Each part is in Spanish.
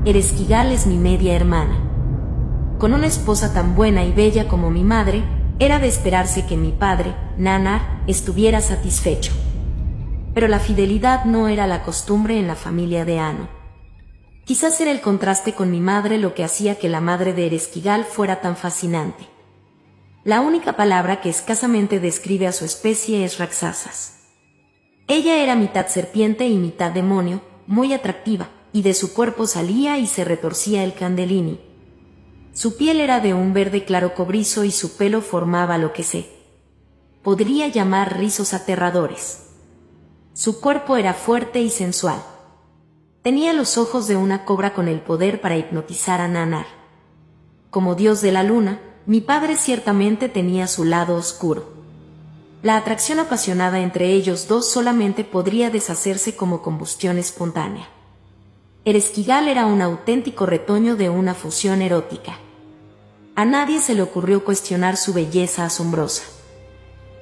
Ereshkigal es mi media hermana. Con una esposa tan buena y bella como mi madre, era de esperarse que mi padre, Nannar, estuviera satisfecho. Pero la fidelidad no era la costumbre en la familia de Anu. Quizás era el contraste con mi madre lo que hacía que la madre de Ereshkigal fuera tan fascinante. La única palabra que escasamente describe a su especie es Raksasas. Ella era mitad serpiente y mitad demonio, muy atractiva, y de su cuerpo salía y se retorcía el Kundalini. Su piel era de un verde claro cobrizo y su pelo formaba lo que se podría llamar rizos aterradores. Su cuerpo era fuerte y sensual. Tenía los ojos de una cobra con el poder para hipnotizar a Nannar. Como dios de la luna, mi padre ciertamente tenía su lado oscuro. La atracción apasionada entre ellos dos solamente podría deshacerse como combustión espontánea. Ereshkigal era un auténtico retoño de una fusión erótica. A nadie se le ocurrió cuestionar su belleza asombrosa.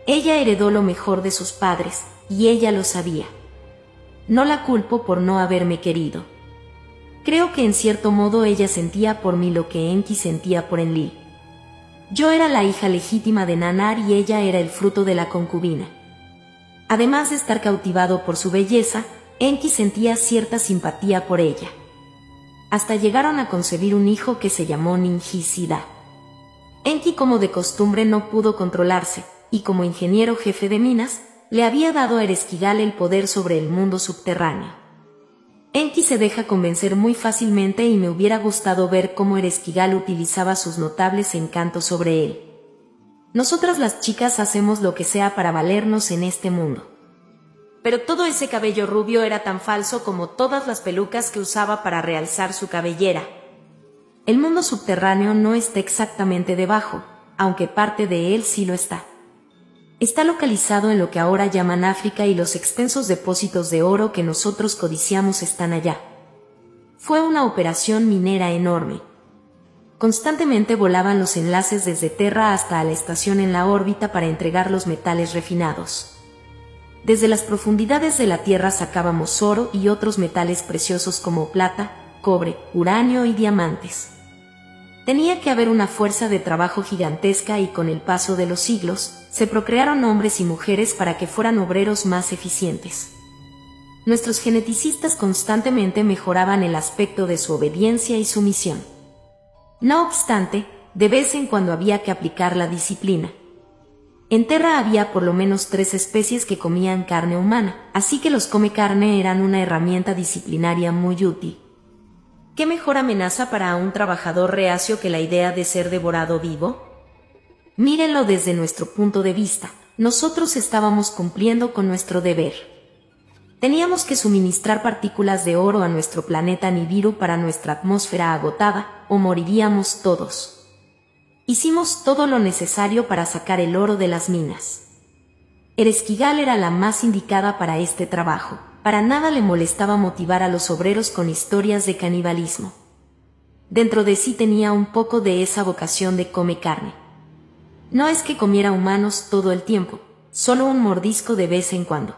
Ella heredó lo mejor de sus padres, y ella lo sabía. No la culpo por no haberme querido. Creo que en cierto modo ella sentía por mí lo que Enki sentía por Enlil. Yo era la hija legítima de Nannar y ella era el fruto de la concubina. Además de estar cautivado por su belleza, Enki sentía cierta simpatía por ella. Hasta llegaron a concebir un hijo que se llamó Ningisida. Enki, como de costumbre, no pudo controlarse, y como ingeniero jefe de minas, le había dado a Ereshkigal el poder sobre el mundo subterráneo. Enki se deja convencer muy fácilmente y me hubiera gustado ver cómo Ereshkigal utilizaba sus notables encantos sobre él. Nosotras las chicas hacemos lo que sea para valernos en este mundo. Pero todo ese cabello rubio era tan falso como todas las pelucas que usaba para realzar su cabellera. El mundo subterráneo no está exactamente debajo, aunque parte de él sí lo está. Está localizado en lo que ahora llaman África y los extensos depósitos de oro que nosotros codiciamos están allá. Fue una operación minera enorme. Constantemente volaban los enlaces desde Terra hasta la estación en la órbita para entregar los metales refinados. Desde las profundidades de la Tierra sacábamos oro y otros metales preciosos como plata, cobre, uranio y diamantes. Tenía que haber una fuerza de trabajo gigantesca y con el paso de los siglos, se procrearon hombres y mujeres para que fueran obreros más eficientes. Nuestros geneticistas constantemente mejoraban el aspecto de su obediencia y sumisión. No obstante, de vez en cuando había que aplicar la disciplina. En Terra había por lo menos 3 especies que comían carne humana, así que los come carne eran una herramienta disciplinaria muy útil. ¿Qué mejor amenaza para un trabajador reacio que la idea de ser devorado vivo? Mírenlo desde nuestro punto de vista, nosotros estábamos cumpliendo con nuestro deber. Teníamos que suministrar partículas de oro a nuestro planeta Nibiru para nuestra atmósfera agotada, o moriríamos todos. Hicimos todo lo necesario para sacar el oro de las minas. Ereshkigal era la más indicada para este trabajo. Para nada le molestaba motivar a los obreros con historias de canibalismo. Dentro de sí tenía un poco de esa vocación de come carne. No es que comiera humanos todo el tiempo, solo un mordisco de vez en cuando.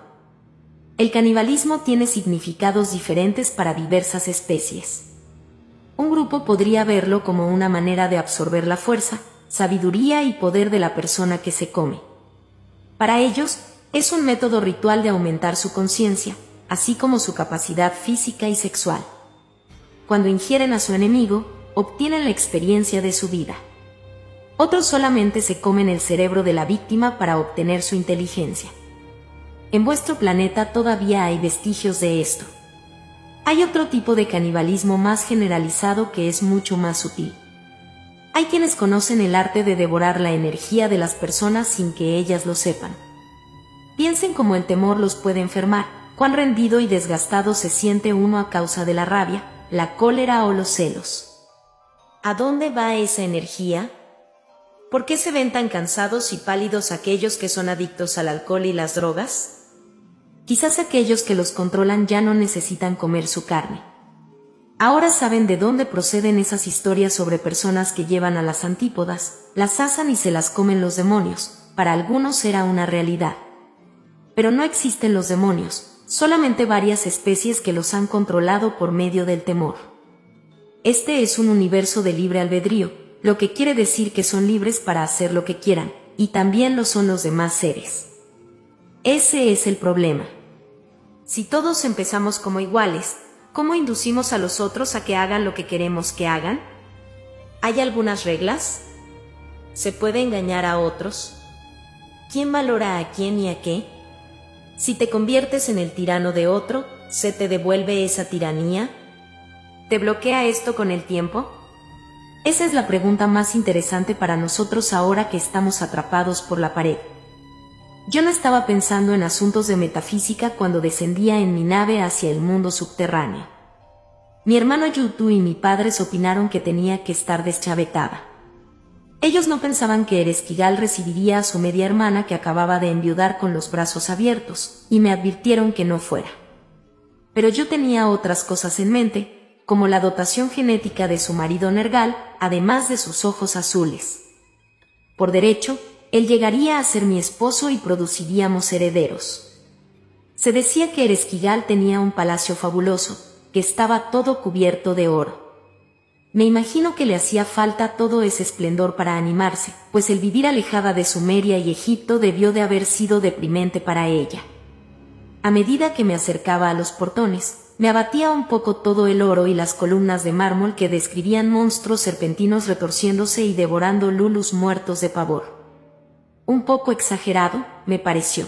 El canibalismo tiene significados diferentes para diversas especies. Un grupo podría verlo como una manera de absorber la fuerza, sabiduría y poder de la persona que se come. Para ellos, es un método ritual de aumentar su conciencia, así como su capacidad física y sexual. Cuando ingieren a su enemigo, obtienen la experiencia de su vida. Otros solamente se comen el cerebro de la víctima para obtener su inteligencia. En vuestro planeta todavía hay vestigios de esto. Hay otro tipo de canibalismo más generalizado que es mucho más sutil. Hay quienes conocen el arte de devorar la energía de las personas sin que ellas lo sepan. Piensen cómo el temor los puede enfermar, cuán rendido y desgastado se siente uno a causa de la rabia, la cólera o los celos. ¿A dónde va esa energía? ¿Por qué se ven tan cansados y pálidos aquellos que son adictos al alcohol y las drogas? Quizás aquellos que los controlan ya no necesitan comer su carne. Ahora saben de dónde proceden esas historias sobre personas que llevan a las antípodas, las asan y se las comen los demonios. Para algunos era una realidad. Pero no existen los demonios, solamente varias especies que los han controlado por medio del temor. este es un universo de libre albedrío, lo que quiere decir que son libres para hacer lo que quieran, y también lo son los demás seres. Ese es el problema. Si todos empezamos como iguales, ¿cómo inducimos a los otros a que hagan lo que queremos que hagan? ¿Hay algunas reglas? ¿Se puede engañar a otros? ¿Quién valora a quién y a qué? Si te conviertes en el tirano de otro, ¿se te devuelve esa tiranía? ¿Te bloquea esto con el tiempo? Esa es la pregunta más interesante para nosotros ahora que estamos atrapados por la pared. Yo no estaba pensando en asuntos de metafísica cuando descendía en mi nave hacia el mundo subterráneo. Mi hermano Yutu y mi padre opinaron que tenía que estar deschavetada. Ellos no pensaban que Ereshkigal recibiría a su media hermana que acababa de enviudar con los brazos abiertos, y me advirtieron que no fuera. Pero yo tenía otras cosas en mente, como la dotación genética de su marido Nergal, además de sus ojos azules. Por derecho, él llegaría a ser mi esposo y produciríamos herederos. Se decía que Ereshkigal tenía un palacio fabuloso, que estaba todo cubierto de oro. Me imagino que le hacía falta todo ese esplendor para animarse, pues el vivir alejada de Sumeria y Egipto debió de haber sido deprimente para ella. A medida que me acercaba a los portones, me abatía un poco todo el oro y las columnas de mármol que describían monstruos serpentinos retorciéndose y devorando lulus muertos de pavor. Un poco exagerado, me pareció.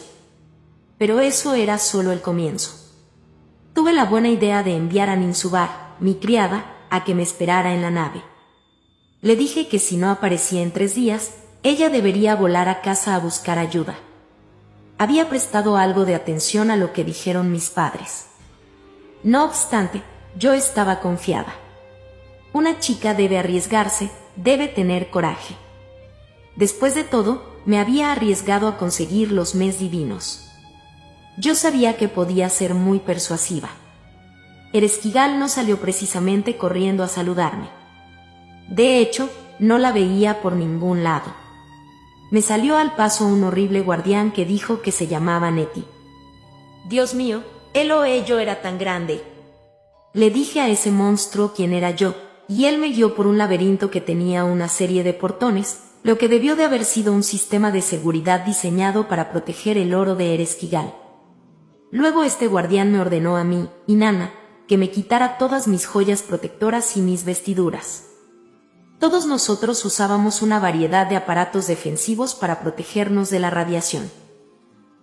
Pero eso era solo el comienzo. Tuve la buena idea de enviar a Ninsubar, mi criada, a que me esperara en la nave. Le dije que si no aparecía en 3 días, ella debería volar a casa a buscar ayuda. Había prestado algo de atención a lo que dijeron mis padres. No obstante, yo estaba confiada. Una chica debe arriesgarse, debe tener coraje. Después de todo, me había arriesgado a conseguir los mes divinos. Yo sabía que podía ser muy persuasiva. Ereshkigal no salió precisamente corriendo a saludarme. De hecho, no la veía por ningún lado. Me salió al paso un horrible guardián que dijo que se llamaba Neti. Dios mío, él o ello era tan grande. Le dije a ese monstruo quién era yo, y él me guió por un laberinto que tenía una serie de portones, lo que debió de haber sido un sistema de seguridad diseñado para proteger el oro de Ereshkigal. Luego este guardián me ordenó a mí, y Nana, que me quitara todas mis joyas protectoras y mis vestiduras. Todos nosotros usábamos una variedad de aparatos defensivos para protegernos de la radiación.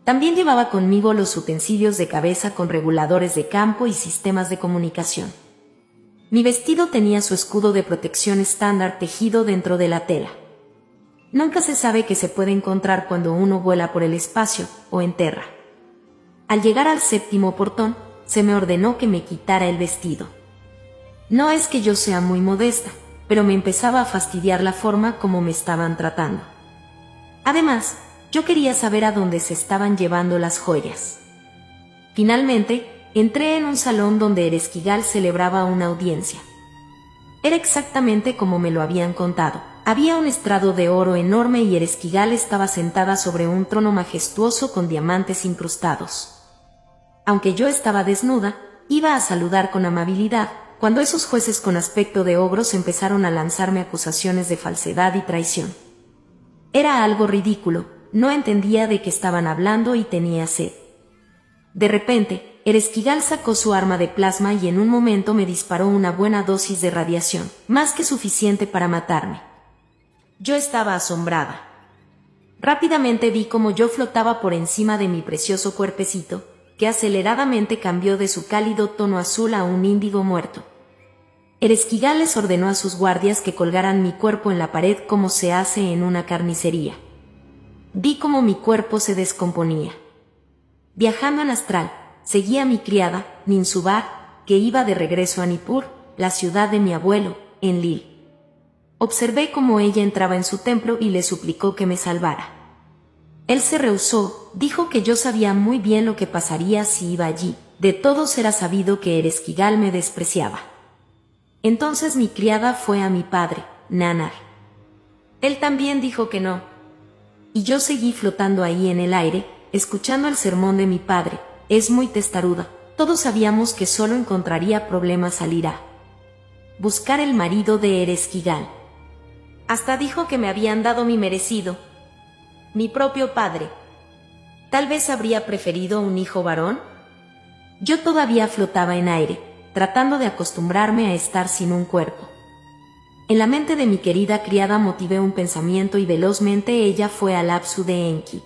También llevaba conmigo los utensilios de cabeza con reguladores de campo y sistemas de comunicación. Mi vestido tenía su escudo de protección estándar tejido dentro de la tela. Nunca se sabe qué se puede encontrar cuando uno vuela por el espacio o en tierra. Al llegar al 7º portón, se me ordenó que me quitara el vestido. No es que yo sea muy modesta, pero me empezaba a fastidiar la forma como me estaban tratando. Además, yo quería saber a dónde se estaban llevando las joyas. Finalmente, entré en un salón donde Ereshkigal celebraba una audiencia. Era exactamente como me lo habían contado. Había un estrado de oro enorme y Ereshkigal estaba sentada sobre un trono majestuoso con diamantes incrustados. Aunque yo estaba desnuda, iba a saludar con amabilidad, cuando esos jueces con aspecto de ogros empezaron a lanzarme acusaciones de falsedad y traición. Era algo ridículo, no entendía de qué estaban hablando y tenía sed. De repente, Ereshkigal sacó su arma de plasma y en un momento me disparó una buena dosis de radiación, más que suficiente para matarme. Yo estaba asombrada. Rápidamente vi cómo yo flotaba por encima de mi precioso cuerpecito, que aceleradamente cambió de su cálido tono azul a un índigo muerto. Ereshkigal les ordenó a sus guardias que colgaran mi cuerpo en la pared como se hace en una carnicería. Vi cómo mi cuerpo se descomponía. Viajando en astral, seguía a mi criada, Ninsubar, que iba de regreso a Nippur, la ciudad de mi abuelo, en Lil. Observé cómo ella entraba en su templo y le suplicó que me salvara. Él se rehusó, dijo que yo sabía muy bien lo que pasaría si iba allí, de todos era sabido que Ereshkigal me despreciaba. Entonces mi criada fue a mi padre, Nanar. Él también dijo que no. Y yo seguí flotando ahí en el aire, escuchando el sermón de mi padre, es muy testaruda, todos sabíamos que solo encontraría problemas al Irá. buscar el marido de Ereshkigal. Hasta dijo que me habían dado mi merecido, mi propio padre. ¿Tal vez habría preferido un hijo varón? Yo todavía flotaba en aire, tratando de acostumbrarme a estar sin un cuerpo. En la mente de mi querida criada motivé un pensamiento y velozmente ella fue al Apsu de Enki.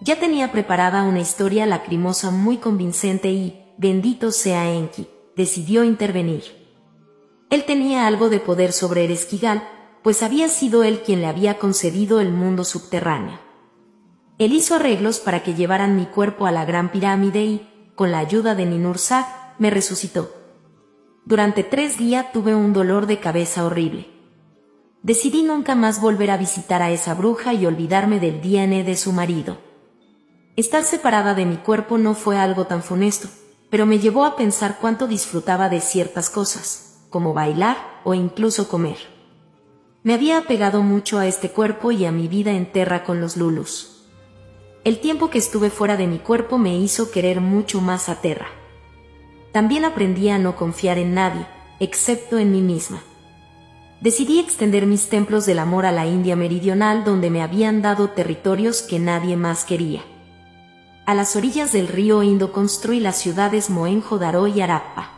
Ya tenía preparada una historia lacrimosa muy convincente y, bendito sea Enki, decidió intervenir. Él tenía algo de poder sobre Ereshkigal, pues había sido él quien le había concedido el mundo subterráneo. Él hizo arreglos para que llevaran mi cuerpo a la Gran Pirámide y, con la ayuda de Ninhursag, me resucitó. Durante 3 días tuve un dolor de cabeza horrible. Decidí nunca más volver a visitar a esa bruja y olvidarme del DNA de su marido. Estar separada de mi cuerpo no fue algo tan funesto, pero me llevó a pensar cuánto disfrutaba de ciertas cosas, como bailar o incluso comer. Me había apegado mucho a este cuerpo y a mi vida en Terra con los Lulus. El tiempo que estuve fuera de mi cuerpo me hizo querer mucho más a Terra. También aprendí a no confiar en nadie, excepto en mí misma. Decidí extender mis templos del amor a la India meridional, donde me habían dado territorios que nadie más quería. A las orillas del río Indo construí las ciudades Mohenjo-Daro y Harappa.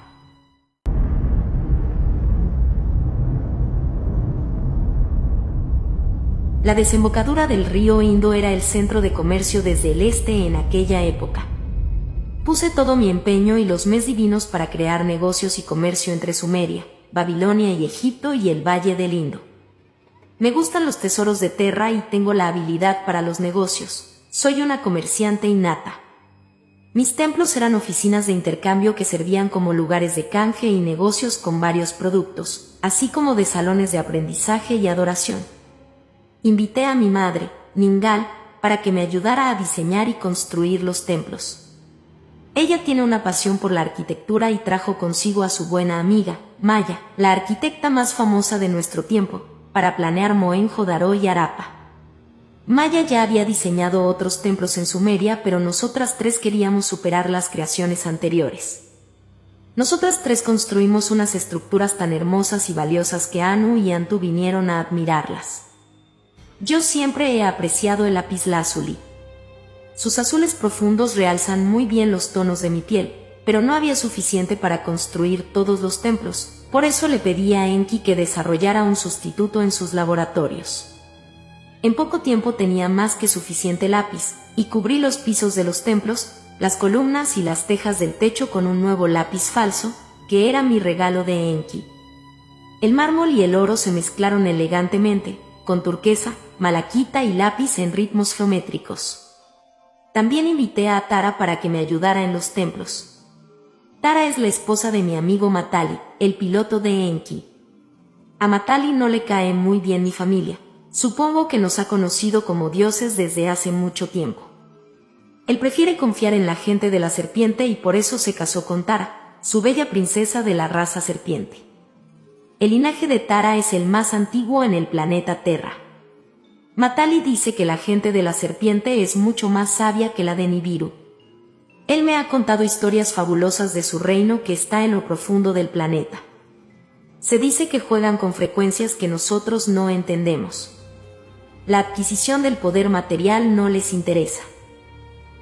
La desembocadura del río Indo era el centro de comercio desde el este en aquella época. Puse todo mi empeño y los mes divinos para crear negocios y comercio entre Sumeria, Babilonia y Egipto y el Valle del Indo. Me gustan los tesoros de Terra y tengo la habilidad para los negocios. Soy una comerciante innata. Mis templos eran oficinas de intercambio que servían como lugares de canje y negocios con varios productos, así como de salones de aprendizaje y adoración. Invité a mi madre, Ningal, para que me ayudara a diseñar y construir los templos. Ella tiene una pasión por la arquitectura y trajo consigo a su buena amiga, Maya, la arquitecta más famosa de nuestro tiempo, para planear Mohenjo-Daro y Harappa. Maya ya había diseñado otros templos en Sumeria, pero nosotras 3 queríamos superar las creaciones anteriores. Nosotras 3 construimos unas estructuras tan hermosas y valiosas que Anu y Antu vinieron a admirarlas. Yo siempre he apreciado el lapislázuli. Sus azules profundos realzan muy bien los tonos de mi piel, pero no había suficiente para construir todos los templos, por eso le pedí a Enki que desarrollara un sustituto en sus laboratorios. En poco tiempo tenía más que suficiente lápiz, y cubrí los pisos de los templos, las columnas y las tejas del techo con un nuevo lápiz falso, que era mi regalo de Enki. El mármol y el oro se mezclaron elegantemente, con turquesa, malaquita y lápiz en ritmos geométricos. También invité a Tara para que me ayudara en los templos. Tara es la esposa de mi amigo Matali, el piloto de Enki. A Matali no le cae muy bien mi familia. Supongo que nos ha conocido como dioses desde hace mucho tiempo. Él prefiere confiar en la gente de la serpiente y por eso se casó con Tara, su bella princesa de la raza serpiente. El linaje de Tara es el más antiguo en el planeta Terra. Matali dice que la gente de la serpiente es mucho más sabia que la de Nibiru. Él me ha contado historias fabulosas de su reino que está en lo profundo del planeta. Se dice que juegan con frecuencias que nosotros no entendemos. La adquisición del poder material no les interesa.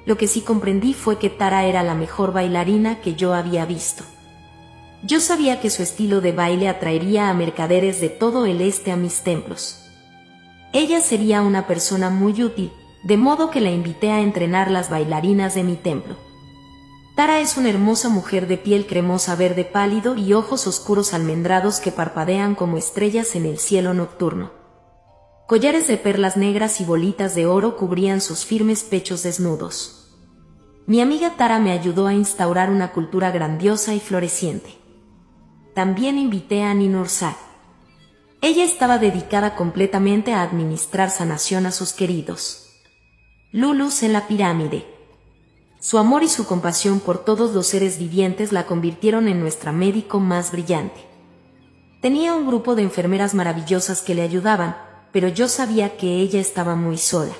Lo que sí comprendí fue que Tara era la mejor bailarina que yo había visto. Yo sabía que su estilo de baile atraería a mercaderes de todo el este a mis templos. Ella sería una persona muy útil, de modo que la invité a entrenar las bailarinas de mi templo. Tara es una hermosa mujer de piel cremosa verde pálido y ojos oscuros almendrados que parpadean como estrellas en el cielo nocturno. Collares de perlas negras y bolitas de oro cubrían sus firmes pechos desnudos. Mi amiga Tara me ayudó a instaurar una cultura grandiosa y floreciente. También invité a Ninhursag. Ella estaba dedicada completamente a administrar sanación a sus queridos Lulus en la pirámide. Su amor y su compasión por todos los seres vivientes la convirtieron en nuestra médico más brillante. Tenía un grupo de enfermeras maravillosas que le ayudaban, pero yo sabía que ella estaba muy sola.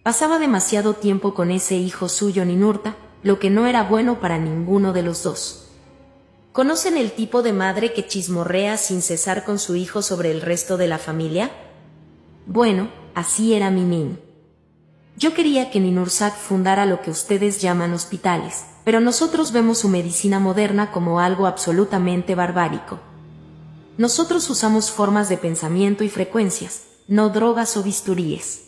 Pasaba demasiado tiempo con ese hijo suyo Ninurta, lo que no era bueno para ninguno de los dos. ¿Conocen el tipo de madre que chismorrea sin cesar con su hijo sobre el resto de la familia? Bueno, así era mi Nin. Yo quería que Ninursak fundara lo que ustedes llaman hospitales, pero nosotros vemos su medicina moderna como algo absolutamente barbárico. Nosotros usamos formas de pensamiento y frecuencias, no drogas o bisturíes.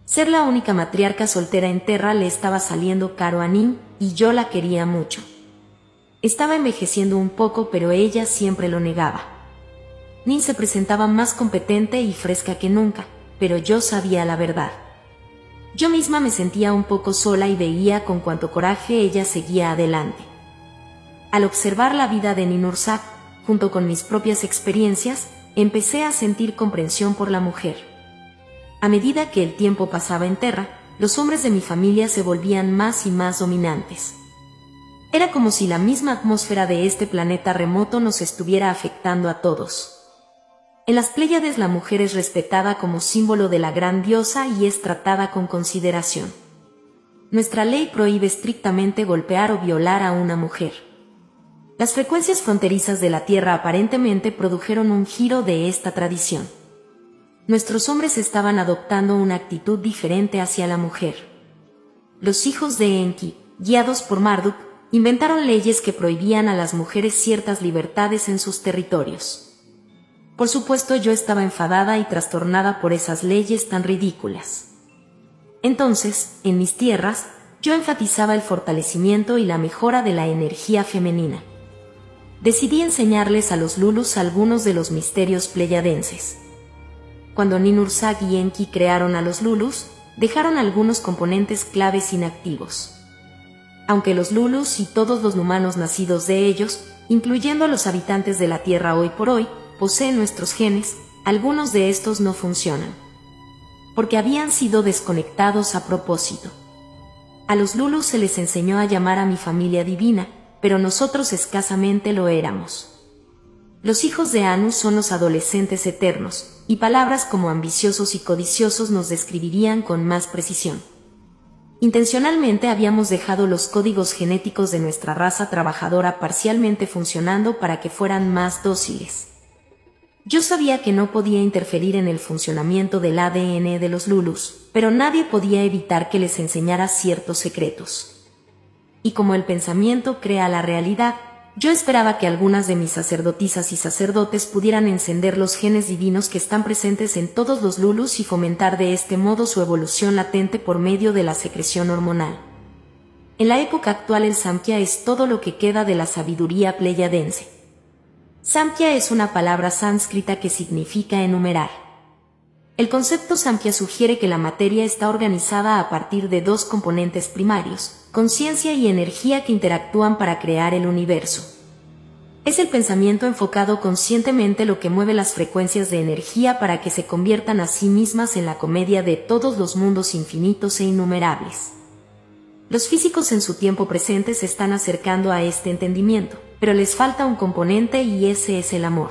Ser la única matriarca soltera en Terra le estaba saliendo caro a Nin, y yo la quería mucho. Estaba envejeciendo un poco, pero ella siempre lo negaba. Nin se presentaba más competente y fresca que nunca, pero yo sabía la verdad. Yo misma me sentía un poco sola y veía con cuánto coraje ella seguía adelante. Al observar la vida de Ninursak, junto con mis propias experiencias, empecé a sentir comprensión por la mujer. A medida que el tiempo pasaba en Terra, los hombres de mi familia se volvían más y más dominantes. Era como si la misma atmósfera de este planeta remoto nos estuviera afectando a todos. En las Pléyades la mujer es respetada como símbolo de la gran diosa y es tratada con consideración. Nuestra ley prohíbe estrictamente golpear o violar a una mujer. Las frecuencias fronterizas de la Tierra aparentemente produjeron un giro de esta tradición. Nuestros hombres estaban adoptando una actitud diferente hacia la mujer. Los hijos de Enki, guiados por Marduk, inventaron leyes que prohibían a las mujeres ciertas libertades en sus territorios. Por supuesto, yo estaba enfadada y trastornada por esas leyes tan ridículas. Entonces, en mis tierras, yo enfatizaba el fortalecimiento y la mejora de la energía femenina. Decidí enseñarles a los Lulus algunos de los misterios pleyadenses. Cuando Ninursak y Enki crearon a los Lulus, dejaron algunos componentes claves inactivos. Aunque los Lulus y todos los humanos nacidos de ellos, incluyendo a los habitantes de la Tierra hoy por hoy, poseen nuestros genes, algunos de estos no funcionan. Porque habían sido desconectados a propósito. A los Lulus se les enseñó a llamar a mi familia divina, pero nosotros escasamente lo éramos. Los hijos de Anu son los adolescentes eternos, y palabras como ambiciosos y codiciosos nos describirían con más precisión. Intencionalmente habíamos dejado los códigos genéticos de nuestra raza trabajadora parcialmente funcionando para que fueran más dóciles. Yo sabía que no podía interferir en el funcionamiento del ADN de los Lulus, pero nadie podía evitar que les enseñara ciertos secretos. Y como el pensamiento crea la realidad, yo esperaba que algunas de mis sacerdotisas y sacerdotes pudieran encender los genes divinos que están presentes en todos los Lulus y fomentar de este modo su evolución latente por medio de la secreción hormonal. En la época actual el Samkhya es todo lo que queda de la sabiduría pleyadense. Samkhya es una palabra sánscrita que significa enumerar. El concepto Samkhya sugiere que la materia está organizada a partir de dos componentes primarios, conciencia y energía que interactúan para crear el universo. Es el pensamiento enfocado conscientemente lo que mueve las frecuencias de energía para que se conviertan a sí mismas en la comedia de todos los mundos infinitos e innumerables. Los físicos en su tiempo presente se están acercando a este entendimiento, pero les falta un componente y ese es el amor.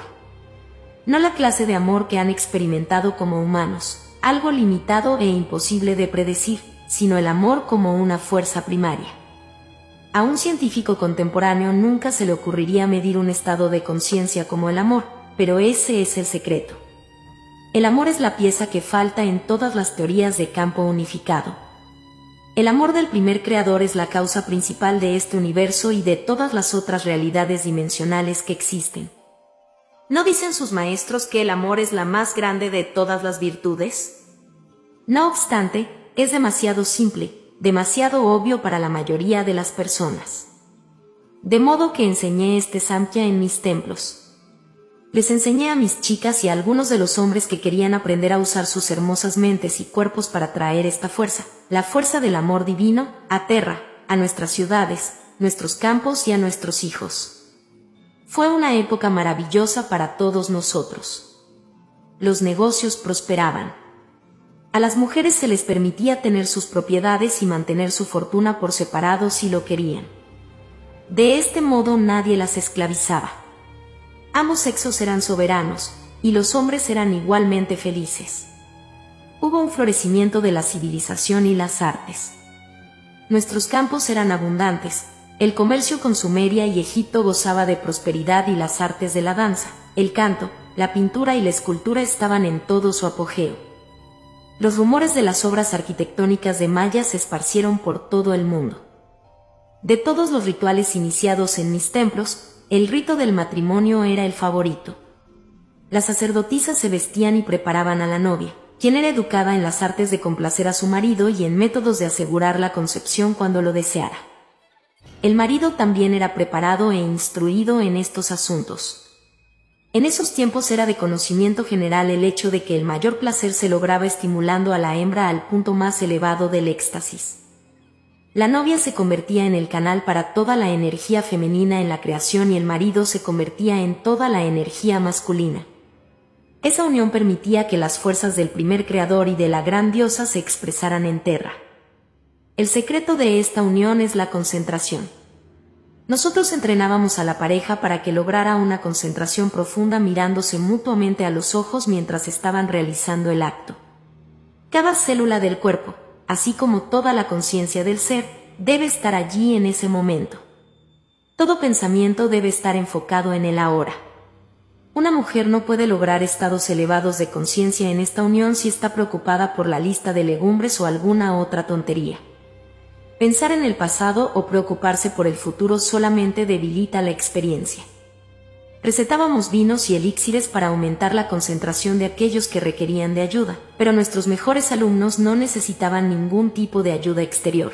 No la clase de amor que han experimentado como humanos, algo limitado e imposible de predecir, sino el amor como una fuerza primaria. A un científico contemporáneo nunca se le ocurriría medir un estado de conciencia como el amor, pero ese es el secreto. El amor es la pieza que falta en todas las teorías de campo unificado. El amor del primer creador es la causa principal de este universo y de todas las otras realidades dimensionales que existen. ¿No dicen sus maestros que el amor es la más grande de todas las virtudes? No obstante, es demasiado simple, demasiado obvio para la mayoría de las personas. De modo que enseñé este Samkhya en mis templos. Les enseñé a mis chicas y a algunos de los hombres que querían aprender a usar sus hermosas mentes y cuerpos para traer esta fuerza, la fuerza del amor divino, a Terra, a nuestras ciudades, nuestros campos y a nuestros hijos. Fue una época maravillosa para todos nosotros. Los negocios prosperaban. A las mujeres se les permitía tener sus propiedades y mantener su fortuna por separado si lo querían. De este modo nadie las esclavizaba. Ambos sexos eran soberanos, y los hombres eran igualmente felices. Hubo un florecimiento de la civilización y las artes. Nuestros campos eran abundantes, El comercio con Sumeria y Egipto gozaba de prosperidad y las artes de la danza, el canto, la pintura y la escultura estaban en todo su apogeo. Los rumores de las obras arquitectónicas de Maya se esparcieron por todo el mundo. De todos los rituales iniciados en mis templos, el rito del matrimonio era el favorito. Las sacerdotisas se vestían y preparaban a la novia, quien era educada en las artes de complacer a su marido y en métodos de asegurar la concepción cuando lo deseara. El marido también era preparado e instruido en estos asuntos. En esos tiempos era de conocimiento general el hecho de que el mayor placer se lograba estimulando a la hembra al punto más elevado del éxtasis. La novia se convertía en el canal para toda la energía femenina en la creación y el marido se convertía en toda la energía masculina. Esa unión permitía que las fuerzas del primer creador y de la gran diosa se expresaran en Terra. El secreto de esta unión es la concentración. Nosotros entrenábamos a la pareja para que lograra una concentración profunda mirándose mutuamente a los ojos mientras estaban realizando el acto. Cada célula del cuerpo, así como toda la conciencia del ser, debe estar allí en ese momento. Todo pensamiento debe estar enfocado en el ahora. Una mujer no puede lograr estados elevados de conciencia en esta unión si está preocupada por la lista de legumbres o alguna otra tontería. Pensar en el pasado o preocuparse por el futuro solamente debilita la experiencia. Recetábamos vinos y elixires para aumentar la concentración de aquellos que requerían de ayuda, pero nuestros mejores alumnos no necesitaban ningún tipo de ayuda exterior.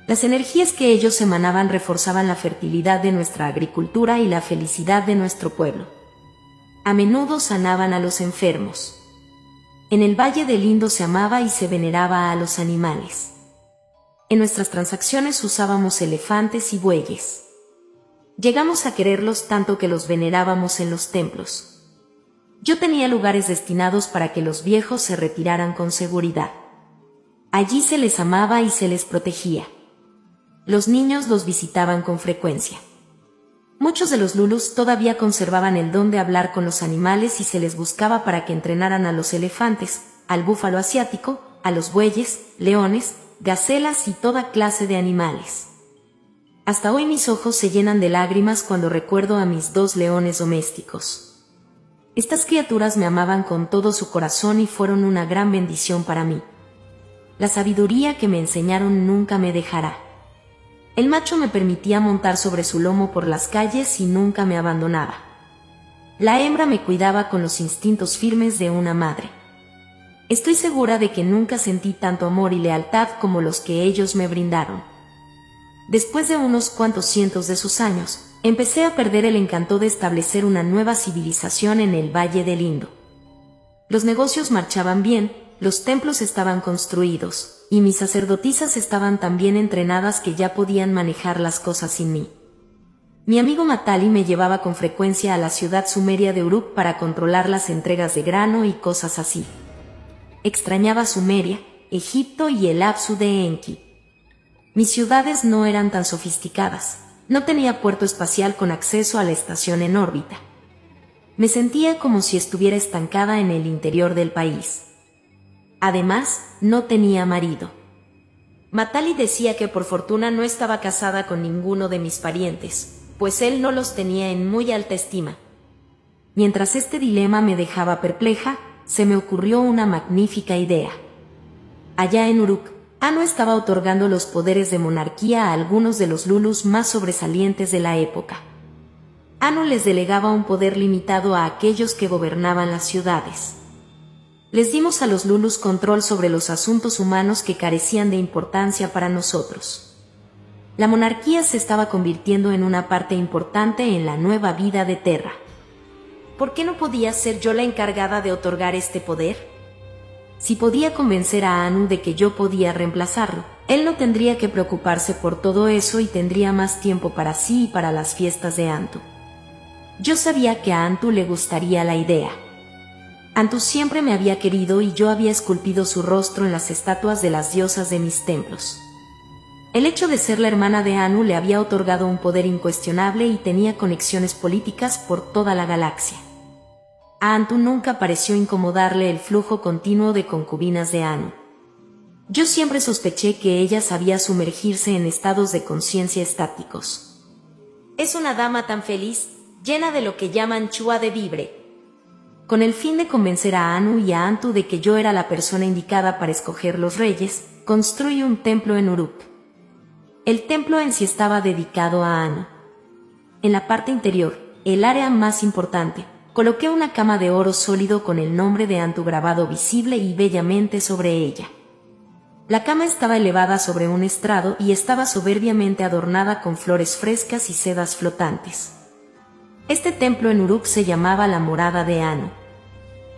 Las energías que ellos emanaban reforzaban la fertilidad de nuestra agricultura y la felicidad de nuestro pueblo. A menudo sanaban a los enfermos. En el Valle del Indo se amaba y se veneraba a los animales. En nuestras transacciones usábamos elefantes y bueyes. Llegamos a quererlos tanto que los venerábamos en los templos. Yo tenía lugares destinados para que los viejos se retiraran con seguridad. Allí se les amaba y se les protegía. Los niños los visitaban con frecuencia. Muchos de los lulus todavía conservaban el don de hablar con los animales y se les buscaba para que entrenaran a los elefantes, al búfalo asiático, a los bueyes, leones, gacelas y toda clase de animales. Hasta hoy mis ojos se llenan de lágrimas cuando recuerdo a mis 2 leones domésticos. Estas criaturas me amaban con todo su corazón y fueron una gran bendición para mí. La sabiduría que me enseñaron nunca me dejará. El macho me permitía montar sobre su lomo por las calles y nunca me abandonaba. La hembra me cuidaba con los instintos firmes de una madre. Estoy segura de que nunca sentí tanto amor y lealtad como los que ellos me brindaron. Después de unos cuantos cientos de sus años, empecé a perder el encanto de establecer una nueva civilización en el Valle del Indo. Los negocios marchaban bien, los templos estaban construidos, y mis sacerdotisas estaban tan bien entrenadas que ya podían manejar las cosas sin mí. Mi amigo Matali me llevaba con frecuencia a la ciudad sumeria de Uruk para controlar las entregas de grano y cosas así. Extrañaba Sumeria, Egipto y el Apsu de Enki. Mis ciudades no eran tan sofisticadas, no tenía puerto espacial con acceso a la estación en órbita. Me sentía como si estuviera estancada en el interior del país. Además, no tenía marido. Matali decía que por fortuna no estaba casada con ninguno de mis parientes, pues él no los tenía en muy alta estima. Mientras este dilema me dejaba perpleja, se me ocurrió una magnífica idea. Allá en Uruk, Anu estaba otorgando los poderes de monarquía a algunos de los lulus más sobresalientes de la época. Anu les delegaba un poder limitado a aquellos que gobernaban las ciudades. Les dimos a los lulus control sobre los asuntos humanos que carecían de importancia para nosotros. La monarquía se estaba convirtiendo en una parte importante en la nueva vida de Terra. ¿Por qué no podía ser yo la encargada de otorgar este poder? Si podía convencer a Anu de que yo podía reemplazarlo, él no tendría que preocuparse por todo eso y tendría más tiempo para sí y para las fiestas de Antu. Yo sabía que a Antu le gustaría la idea. Antu siempre me había querido y yo había esculpido su rostro en las estatuas de las diosas de mis templos. El hecho de ser la hermana de Anu le había otorgado un poder incuestionable y tenía conexiones políticas por toda la galaxia. A Antu nunca pareció incomodarle el flujo continuo de concubinas de Anu. Yo siempre sospeché que ella sabía sumergirse en estados de conciencia estáticos. Es una dama tan feliz, llena de lo que llaman chua de vibre. Con el fin de convencer a Anu y a Antu de que yo era la persona indicada para escoger los reyes, construí un templo en Uruk. El templo en sí estaba dedicado a Anu. En la parte interior, el área más importante, coloqué una cama de oro sólido con el nombre de Antu grabado visible y bellamente sobre ella. La cama estaba elevada sobre un estrado y estaba soberbiamente adornada con flores frescas y sedas flotantes. Este templo en Uruk se llamaba la morada de Anu.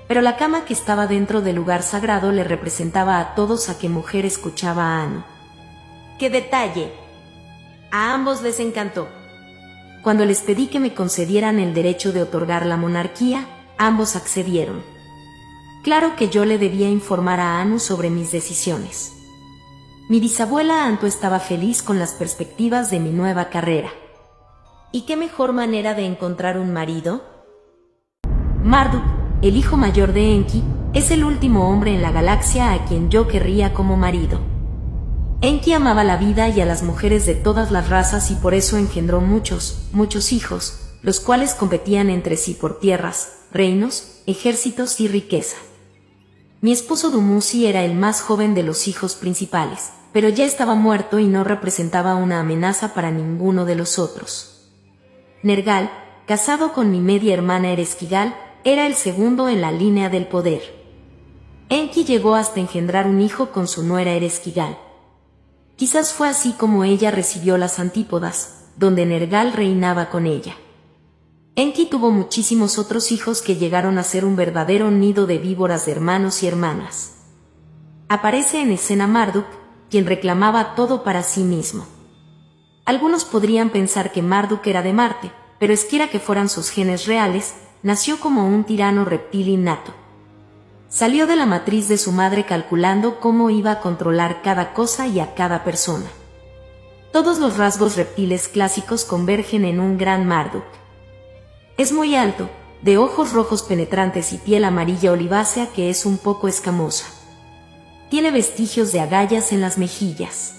Pero la cama que estaba dentro del lugar sagrado le representaba a todos a qué mujer escuchaba a Anu. ¡Qué detalle! A ambos les encantó. Cuando les pedí que me concedieran el derecho de otorgar la monarquía, ambos accedieron. Claro que yo le debía informar a Anu sobre mis decisiones. Mi bisabuela Antu estaba feliz con las perspectivas de mi nueva carrera. ¿Y qué mejor manera de encontrar un marido? Marduk, el hijo mayor de Enki, es el último hombre en la galaxia a quien yo querría como marido. Enki amaba la vida y a las mujeres de todas las razas y por eso engendró muchos hijos, los cuales competían entre sí por tierras, reinos, ejércitos y riqueza. Mi esposo Dumuzi era el más joven de los hijos principales, pero ya estaba muerto y no representaba una amenaza para ninguno de los otros. Nergal, casado con mi media hermana Ereshkigal, era el segundo en la línea del poder. Enki llegó hasta engendrar un hijo con su nuera Ereshkigal. Quizás fue así como ella recibió las antípodas, donde Nergal reinaba con ella. Enki tuvo muchísimos otros hijos que llegaron a ser un verdadero nido de víboras de hermanos y hermanas. Aparece en escena Marduk, quien reclamaba todo para sí mismo. Algunos podrían pensar que Marduk era de Marte, pero esquiera que fueran sus genes reales, nació como un tirano reptil innato. Salió de la matriz de su madre calculando cómo iba a controlar cada cosa y a cada persona. Todos los rasgos reptiles clásicos convergen en un gran Marduk. Es muy alto, de ojos rojos penetrantes y piel amarilla olivácea que es un poco escamosa. Tiene vestigios de agallas en las mejillas.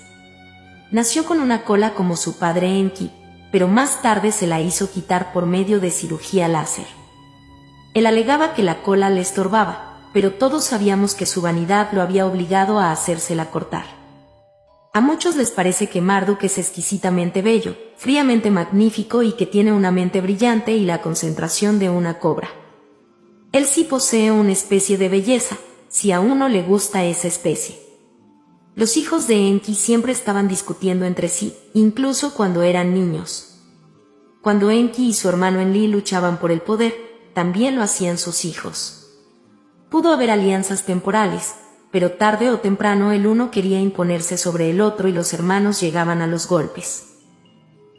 Nació con una cola como su padre Enki, pero más tarde se la hizo quitar por medio de cirugía láser. Él alegaba que la cola le estorbaba, pero todos sabíamos que su vanidad lo había obligado a hacérsela cortar. A muchos les parece que Marduk es exquisitamente bello, fríamente magnífico y que tiene una mente brillante y la concentración de una cobra. Él sí posee una especie de belleza, si a uno le gusta esa especie. Los hijos de Enki siempre estaban discutiendo entre sí, incluso cuando eran niños. Cuando Enki y su hermano Enlil luchaban por el poder, también lo hacían sus hijos. Pudo haber alianzas temporales, pero tarde o temprano el uno quería imponerse sobre el otro y los hermanos llegaban a los golpes.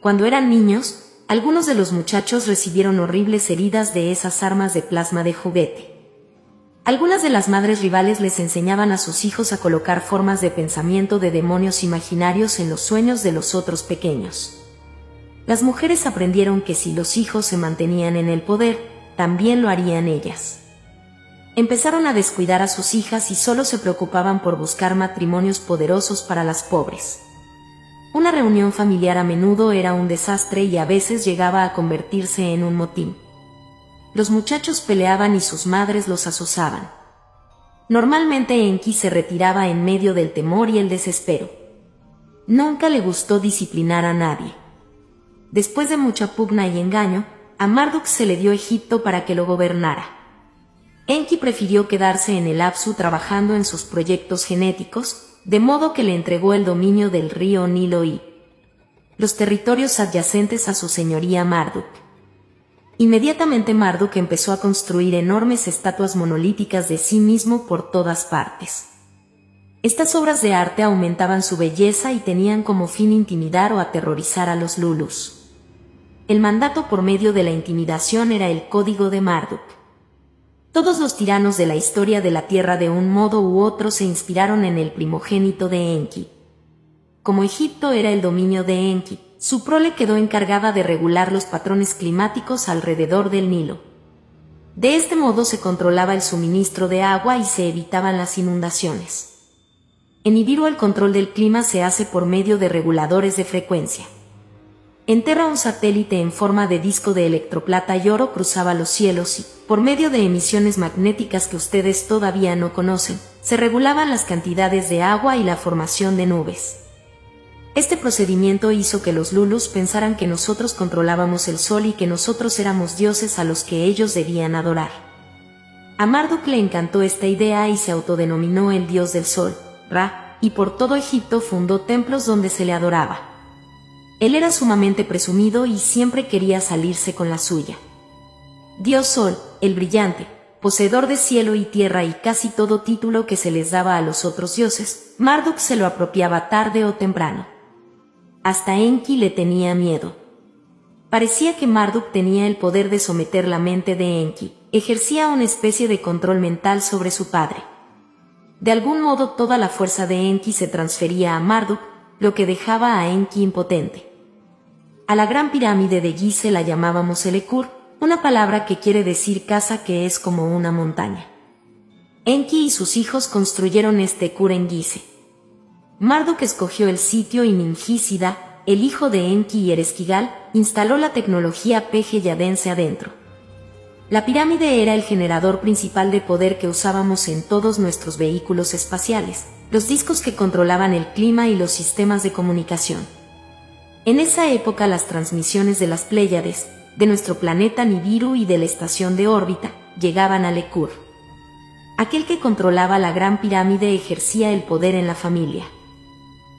Cuando eran niños, algunos de los muchachos recibieron horribles heridas de esas armas de plasma de juguete. Algunas de las madres rivales les enseñaban a sus hijos a colocar formas de pensamiento de demonios imaginarios en los sueños de los otros pequeños. Las mujeres aprendieron que si los hijos se mantenían en el poder, también lo harían ellas. Empezaron a descuidar a sus hijas y solo se preocupaban por buscar matrimonios poderosos para las pobres. Una reunión familiar a menudo era un desastre y a veces llegaba a convertirse en un motín. Los muchachos peleaban y sus madres los azuzaban. Normalmente Enki se retiraba en medio del temor y el desespero. Nunca le gustó disciplinar a nadie. Después de mucha pugna y engaño, a Marduk se le dio Egipto para que lo gobernara. Enki prefirió quedarse en el Apsu trabajando en sus proyectos genéticos, de modo que le entregó el dominio del río Nilo y los territorios adyacentes a su señoría Marduk. Inmediatamente Marduk empezó a construir enormes estatuas monolíticas de sí mismo por todas partes. Estas obras de arte aumentaban su belleza y tenían como fin intimidar o aterrorizar a los Lulus. El mandato por medio de la intimidación era el código de Marduk. Todos los tiranos de la historia de la Tierra de un modo u otro se inspiraron en el primogénito de Enki. Como Egipto era el dominio de Enki, su prole quedó encargada de regular los patrones climáticos alrededor del Nilo. De este modo se controlaba el suministro de agua y se evitaban las inundaciones. En Nibiru el control del clima se hace por medio de reguladores de frecuencia. En Terra un satélite en forma de disco de electroplata y oro cruzaba los cielos y, por medio de emisiones magnéticas que ustedes todavía no conocen, se regulaban las cantidades de agua y la formación de nubes. Este procedimiento hizo que los Lulus pensaran que nosotros controlábamos el sol y que nosotros éramos dioses a los que ellos debían adorar. A Marduk le encantó esta idea y se autodenominó el dios del sol, Ra, y por todo Egipto fundó templos donde se le adoraba. Él era sumamente presumido y siempre quería salirse con la suya. Dios Sol, el brillante, poseedor de cielo y tierra y casi todo título que se les daba a los otros dioses, Marduk se lo apropiaba tarde o temprano. Hasta Enki le tenía miedo. Parecía que Marduk tenía el poder de someter la mente de Enki, ejercía una especie de control mental sobre su padre. De algún modo toda la fuerza de Enki se transfería a Marduk, lo que dejaba a Enki impotente. A la gran pirámide de Gizeh la llamábamos el Ekur, una palabra que quiere decir casa que es como una montaña. Enki y sus hijos construyeron este Ekur en Gizeh. Marduk escogió el sitio y Ningisida, el hijo de Enki y Ereshkigal, instaló la tecnología PG-Yadense adentro. La pirámide era el generador principal de poder que usábamos en todos nuestros vehículos espaciales, los discos que controlaban el clima y los sistemas de comunicación. En esa época las transmisiones de las Pléyades, de nuestro planeta Nibiru y de la estación de órbita, llegaban al Ekur. Aquel que controlaba la gran pirámide ejercía el poder en la familia.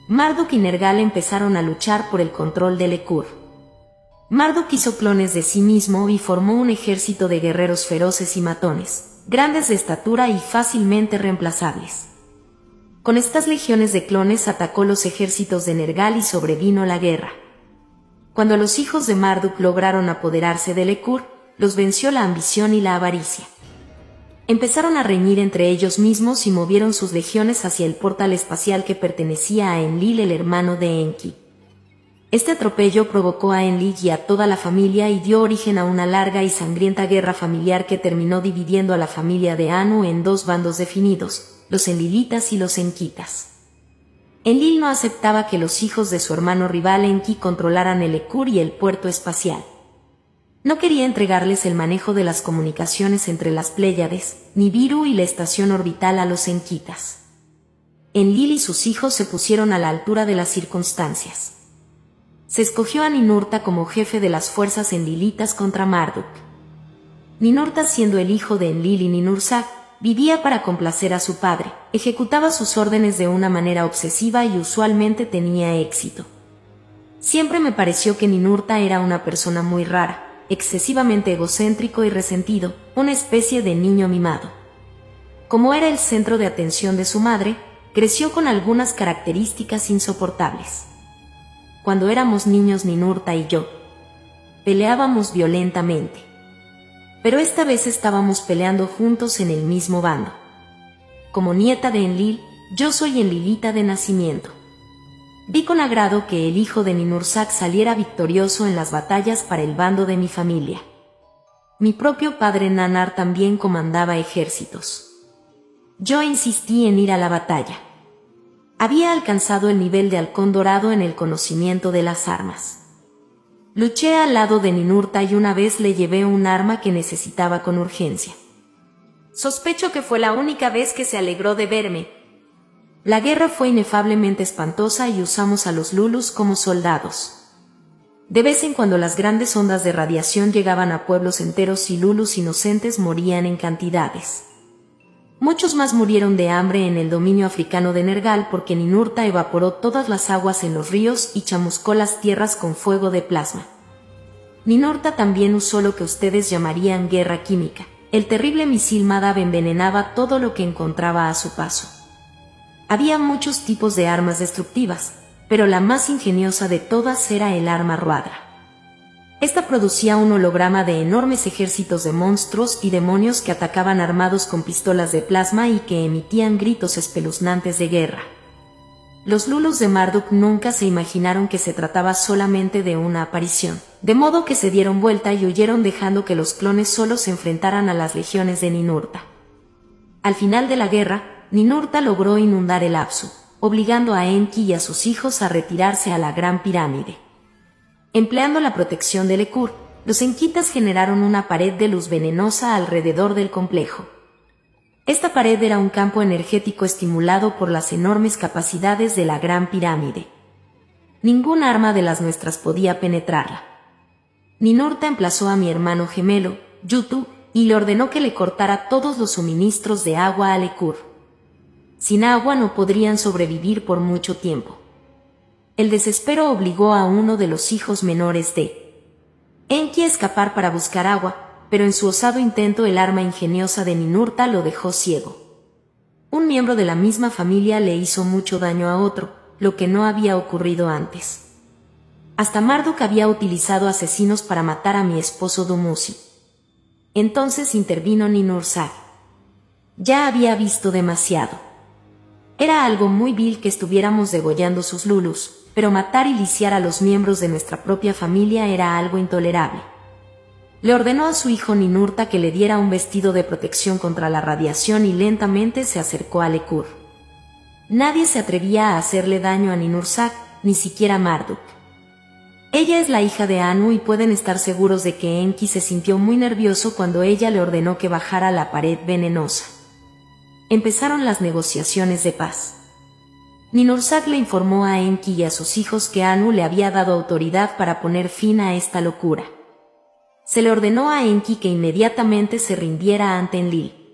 Marduk y Nergal empezaron a luchar por el control del Ekur. Marduk hizo clones de sí mismo y formó un ejército de guerreros feroces y matones, grandes de estatura y fácilmente reemplazables. Con estas legiones de clones atacó los ejércitos de Nergal y sobrevino la guerra. Cuando los hijos de Marduk lograron apoderarse del Ekur, los venció la ambición y la avaricia. Empezaron a reñir entre ellos mismos y movieron sus legiones hacia el portal espacial que pertenecía a Enlil, el hermano de Enki. Este atropello provocó a Enlil y a toda la familia y dio origen a una larga y sangrienta guerra familiar que terminó dividiendo a la familia de Anu en dos bandos definidos, los enlilitas y los enkitas. Enlil no aceptaba que los hijos de su hermano rival Enki controlaran el Ekur y el puerto espacial. No quería entregarles el manejo de las comunicaciones entre las Pléyades, Nibiru y la estación orbital a los enkitas. Enlil y sus hijos se pusieron a la altura de las circunstancias. Se escogió a Ninurta como jefe de las fuerzas enlilitas contra Marduk. Ninurta, siendo el hijo de Enlil y Ninurta, vivía para complacer a su padre, ejecutaba sus órdenes de una manera obsesiva y usualmente tenía éxito. Siempre me pareció que Ninurta era una persona muy rara, excesivamente egocéntrico y resentido, una especie de niño mimado. Como era el centro de atención de su madre, creció con algunas características insoportables. Cuando éramos niños Ninurta y yo peleábamos violentamente. Pero esta vez estábamos peleando juntos en el mismo bando. Como nieta de Enlil, yo soy enlilita de nacimiento. Vi con agrado que el hijo de Ninursak saliera victorioso en las batallas para el bando de mi familia. Mi propio padre Nanar también comandaba ejércitos. Yo insistí en ir a la batalla. Había alcanzado el nivel de halcón dorado en el conocimiento de las armas. Luché al lado de Ninurta y una vez le llevé un arma que necesitaba con urgencia. Sospecho que fue la única vez que se alegró de verme. La guerra fue inefablemente espantosa y usamos a los Lulus como soldados. De vez en cuando las grandes ondas de radiación llegaban a pueblos enteros y Lulus inocentes morían en cantidades. Muchos más murieron de hambre en el dominio africano de Nergal porque Ninurta evaporó todas las aguas en los ríos y chamuscó las tierras con fuego de plasma. Ninurta también usó lo que ustedes llamarían guerra química. El terrible misil Madab envenenaba todo lo que encontraba a su paso. Había muchos tipos de armas destructivas, pero la más ingeniosa de todas era el arma Ruadra. Esta producía un holograma de enormes ejércitos de monstruos y demonios que atacaban armados con pistolas de plasma y que emitían gritos espeluznantes de guerra. Los Lulus de Marduk nunca se imaginaron que se trataba solamente de una aparición, de modo que se dieron vuelta y huyeron dejando que los clones solos se enfrentaran a las legiones de Ninurta. Al final de la guerra, Ninurta logró inundar el Apsu, obligando a Enki y a sus hijos a retirarse a la Gran Pirámide. Empleando la protección de Lekur, los enkitas generaron una pared de luz venenosa alrededor del complejo. Esta pared era un campo energético estimulado por las enormes capacidades de la Gran Pirámide. Ningún arma de las nuestras podía penetrarla. Ninurta emplazó a mi hermano gemelo, Yutu, y le ordenó que le cortara todos los suministros de agua a Lekur. Sin agua no podrían sobrevivir por mucho tiempo. El desespero obligó a uno de los hijos menores de Enki a escapar para buscar agua, pero en su osado intento el arma ingeniosa de Ninurta lo dejó ciego. Un miembro de la misma familia le hizo mucho daño a otro, lo que no había ocurrido antes. Hasta Marduk había utilizado asesinos para matar a mi esposo Dumuzi. Entonces intervino Ninursag. Ya había visto demasiado. Era algo muy vil que estuviéramos degollando sus lulus, pero matar y lisiar a los miembros de nuestra propia familia era algo intolerable. Le ordenó a su hijo Ninurta que le diera un vestido de protección contra la radiación y lentamente se acercó a Lekur. Nadie se atrevía a hacerle daño a Ninursag, ni siquiera Marduk. Ella es la hija de Anu y pueden estar seguros de que Enki se sintió muy nervioso cuando ella le ordenó que bajara la pared venenosa. Empezaron las negociaciones de paz. Ninursag le informó a Enki y a sus hijos que Anu le había dado autoridad para poner fin a esta locura. Se le ordenó a Enki que inmediatamente se rindiera ante Enlil.